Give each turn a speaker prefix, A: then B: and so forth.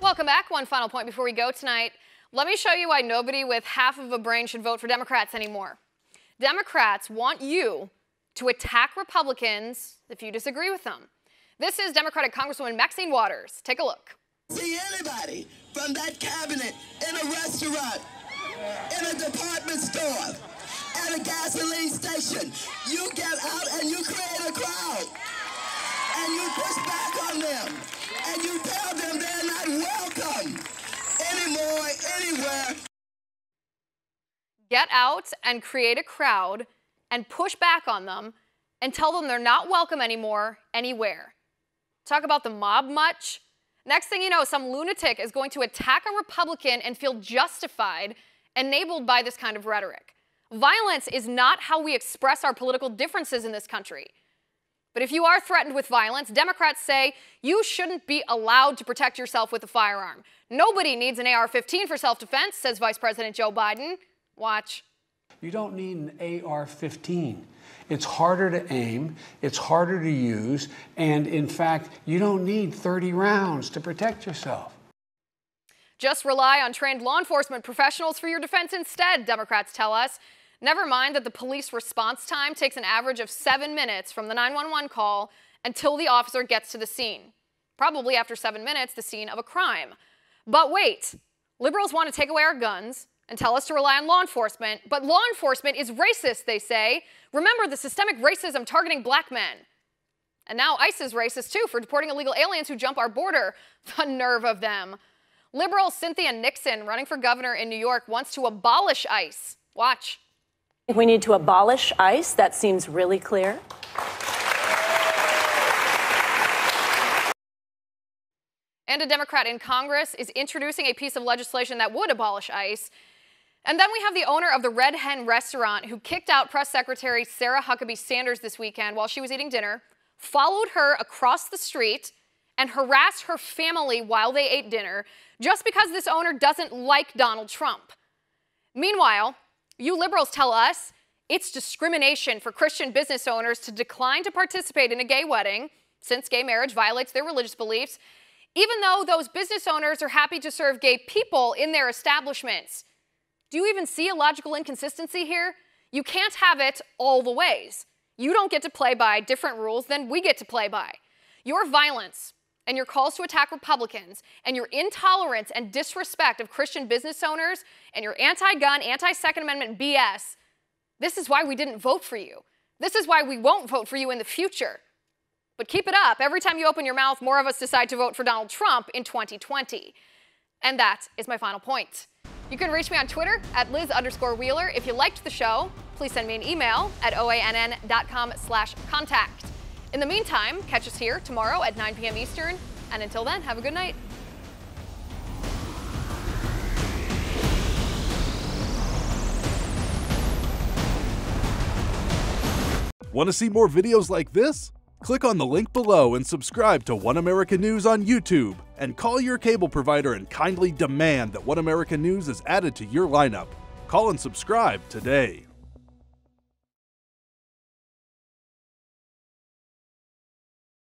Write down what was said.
A: Welcome back. One final point before we go tonight. Let me show you why nobody with half of a brain should vote for Democrats anymore. Democrats want you to attack Republicans if you disagree with them. This is Democratic Congresswoman Maxine Waters. Take a look.
B: See anybody from that cabinet in a restaurant, in a department store, at a gasoline station. You get out and you create a crowd. And you push back on them. And you tell them they're not welcome anymore, anywhere.
A: Get out and create a crowd and push back on them and tell them they're not welcome anymore, anywhere. Talk about the mob much? Next thing you know, some lunatic is going to attack a Republican and feel justified, enabled by this kind of rhetoric. Violence is not how we express our political differences in this country. But if you are threatened with violence, Democrats say you shouldn't be allowed to protect yourself with a firearm. Nobody needs an AR-15 for self-defense, says Vice President Joe Biden. Watch.
C: You don't need an AR-15. It's harder to aim, it's harder to use, and in fact, you don't need 30 rounds to protect yourself.
A: Just rely on trained law enforcement professionals for your defense instead, Democrats tell us. Never mind that the police response time takes an average of 7 minutes from the 911 call until the officer gets to the scene. Probably after 7 minutes, the scene of a crime. But wait, liberals want to take away our guns and tell us to rely on law enforcement, but law enforcement is racist, they say. Remember the systemic racism targeting black men. And now ICE is racist too for deporting illegal aliens who jump our border. The nerve of them. Liberal Cynthia Nixon, running for governor in New York, wants to abolish ICE. Watch.
D: We need to abolish ICE. That seems really clear.
A: And a Democrat in Congress is introducing a piece of legislation that would abolish ICE. And then we have the owner of the Red Hen restaurant who kicked out Press Secretary Sarah Huckabee Sanders this weekend while she was eating dinner, followed her across the street, and harassed her family while they ate dinner just because this owner doesn't like Donald Trump. Meanwhile, you liberals tell us it's discrimination for Christian business owners to decline to participate in a gay wedding, since gay marriage violates their religious beliefs, even though those business owners are happy to serve gay people in their establishments. Do you even see a logical inconsistency here? You can't have it all the ways. You don't get to play by different rules than we get to play by. Your violence and your calls to attack Republicans and your intolerance and disrespect of Christian business owners and your anti-gun, anti-Second Amendment BS, this is why we didn't vote for you. This is why we won't vote for you in the future. But keep it up. Every time you open your mouth, more of us decide to vote for Donald Trump in 2020. And that is my final point. You can reach me on Twitter at Liz_Wheeler. If you liked the show, please send me an email at oann.com/contact. In the meantime, catch us here tomorrow at 9 p.m. Eastern. And until then, have a good night.
E: Want to see more videos like this? Click on the link below and subscribe to One America News on YouTube, and call your cable provider and kindly demand that One America News is added to your lineup. Call and subscribe today.